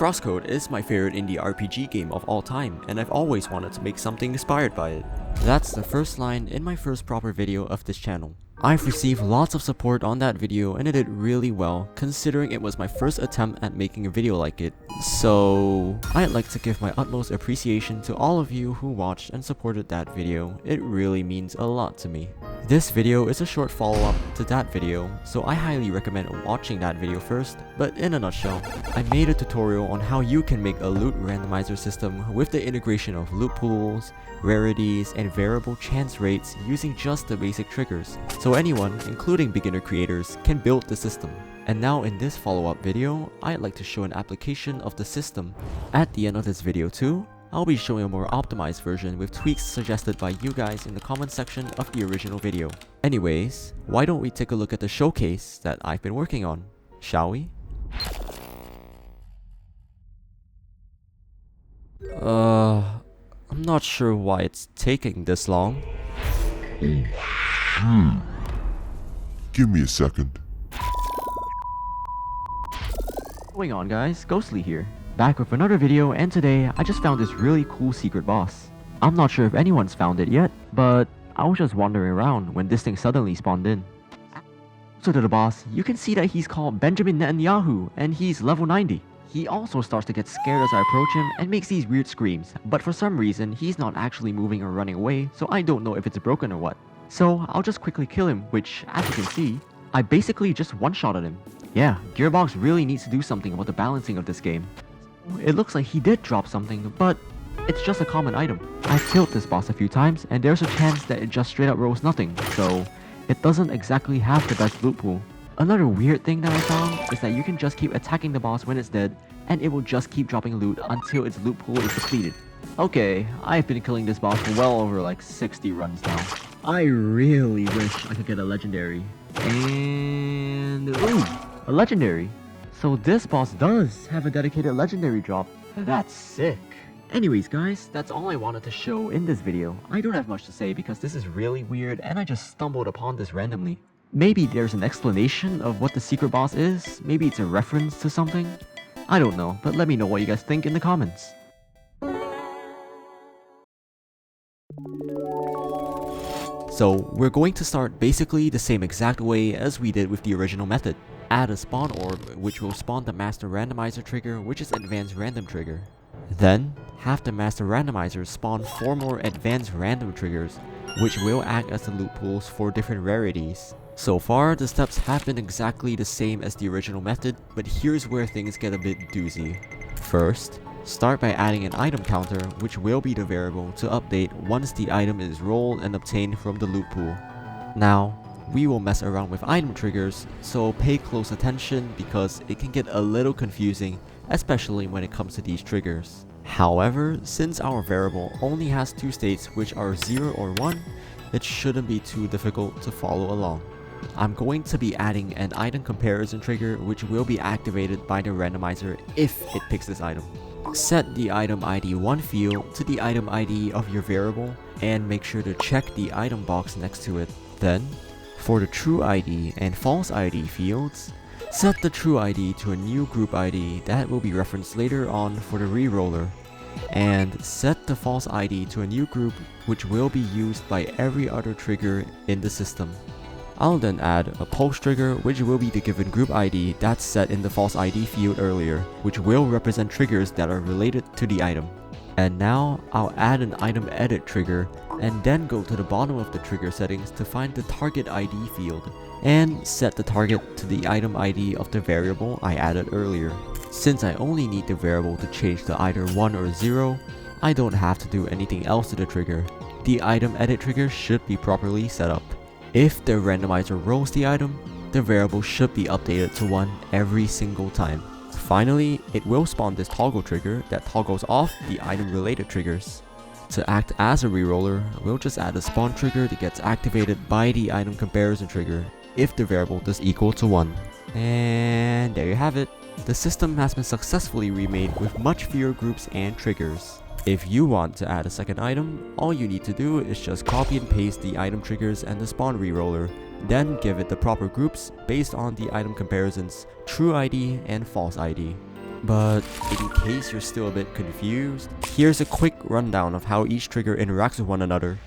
Crosscode is my favorite indie RPG game of all time, and I've always wanted to make something inspired by it. That's the first line in my first proper video of this channel. I've received lots of support on that video and it did really well considering it was my first attempt at making a video like it. So I'd like to give my utmost appreciation to all of you who watched and supported that video. It really means a lot to me. This video is a short follow-up to that video, so I highly recommend watching that video first. But in a nutshell, I made a tutorial on how you can make a loot randomizer system with the integration of loot pools, rarities, and variable chance rates using just the basic triggers, so anyone, including beginner creators, can build the system. And now in this follow-up video, I'd like to show an application of the system. At the end of this video too, I'll be showing a more optimized version with tweaks suggested by you guys in the comment section of the original video. Anyways, why don't we take a look at the showcase that I've been working on, shall we? I'm not sure why it's taking this long. Give me a second. What's going on guys, Ghostly here. Back with another video, and today I just found this really cool secret boss. I'm not sure if anyone's found it yet, but I was just wandering around when this thing suddenly spawned in. So to the boss, you can see that he's called Benjamin Netanyahu and he's level 90. He also starts to get scared as I approach him and makes these weird screams, but for some reason he's not actually moving or running away, so I don't know if it's broken or what. So I'll just quickly kill him, which as you can see, I basically just one-shotted him. Yeah, Gearbox really needs to do something about the balancing of this game. It looks like he did drop something, but it's just a common item. I've killed this boss a few times and there's a chance that it just straight up rolls nothing, so it doesn't exactly have the best loot pool. Another weird thing that I found is that you can just keep attacking the boss when it's dead and it will just keep dropping loot until its loot pool is depleted. Okay, I've been killing this boss for well over like 60 runs now. I really wish I could get a legendary. And ooh, a legendary. So this boss does have a dedicated legendary drop. That's sick. Anyways guys, that's all I wanted to show in this video. I don't have much to say because this is really weird and I just stumbled upon this randomly. Maybe there's an explanation of what the secret boss is, maybe it's a reference to something. I don't know, but let me know what you guys think in the comments. So we're going to start basically the same exact way as we did with the original method. Add a spawn orb which will spawn the master randomizer trigger, which is advanced random trigger. Then have the master randomizer spawn 4 more advanced random triggers which will act as the loot pools for different rarities. So far the steps have been exactly the same as the original method, but here's where things get a bit doozy. First, start by adding an item counter which will be the variable to update once the item is rolled and obtained from the loot pool. Now, we will mess around with item triggers, so pay close attention because it can get a little confusing, especially when it comes to these triggers. However, since our variable only has 2 states which are 0 or 1, it shouldn't be too difficult to follow along. I'm going to be adding an item comparison trigger which will be activated by the randomizer if it picks this item. Set the item ID 1 field to the item ID of your variable and make sure to check the item box next to it. Then, for the true ID and false ID fields, set the true ID to a new group ID that will be referenced later on for the reroller, and set the false ID to a new group which will be used by every other trigger in the system. I'll then add a pulse trigger which will be the given group ID that's set in the false ID field earlier, which will represent triggers that are related to the item. And now I'll add an item edit trigger and then go to the bottom of the trigger settings to find the target ID field and set the target to the item ID of the variable I added earlier. Since I only need the variable to change to either 1 or 0, I don't have to do anything else to the trigger. The item edit trigger should be properly set up. If the randomizer rolls the item, the variable should be updated to 1 every single time. Finally, it will spawn this toggle trigger that toggles off the item related triggers. To act as a reroller, we'll just add a spawn trigger that gets activated by the item comparison trigger if the variable does equal to 1. And there you have it. The system has been successfully remade with much fewer groups and triggers. If you want to add a second item, all you need to do is just copy and paste the item triggers and the spawn reroller, then give it the proper groups based on the item comparisons, true ID and false ID. But in case you're still a bit confused, here's a quick rundown of how each trigger interacts with one another.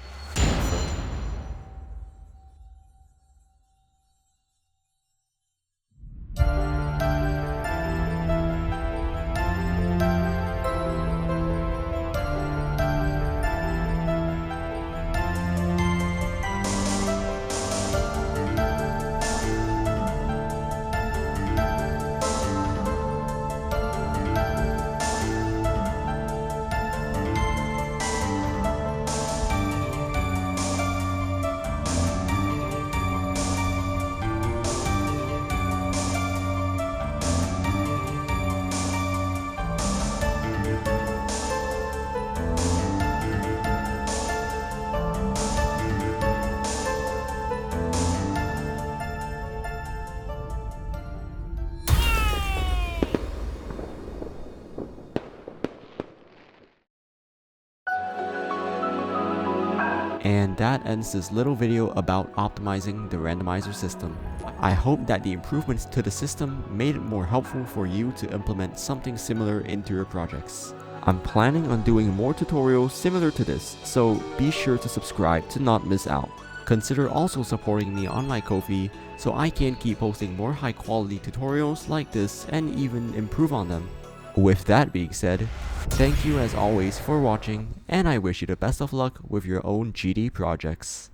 And that ends this little video about optimizing the randomizer system. I hope that the improvements to the system made it more helpful for you to implement something similar into your projects. I'm planning on doing more tutorials similar to this, so be sure to subscribe to not miss out. Consider also supporting me on my Ko-fi so I can keep posting more high quality tutorials like this and even improve on them. With that being said, thank you as always for watching, and I wish you the best of luck with your own GD projects.